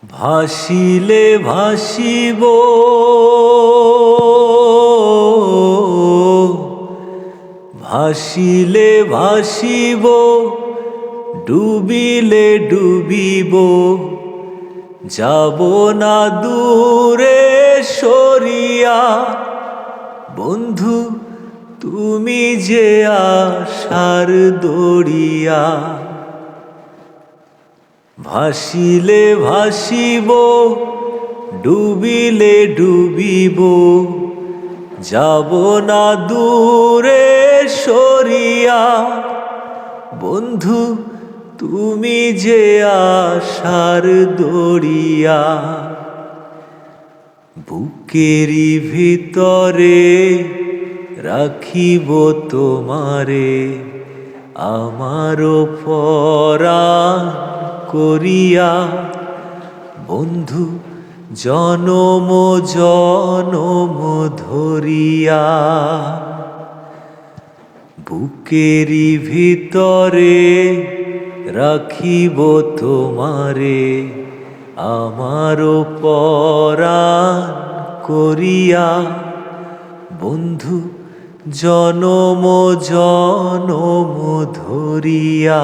ভাসিলে ভাসিব, ভাসিলে ভাসিব, ডুবিলে ডুবিব, যাব না দূরে সরিয়া। বন্ধু তুমি যে আশার দরিয়া। ভাসিলে ভাসিব, ডুবিলে ডুবিব, যাব না দূরে সরিয়া। বন্ধু তুমি যে আশার দরিয়া। বুকেরই ভিতরে রাখিব তোমারে, আমারও পরাণ করিয়া। বন্ধু জনম জনম ধরিয়া। বুকেরই ভিতরে রাখিব তোমারে, আমারও পরাণ করিয়া। বন্ধু জনম জনম ধরিয়া।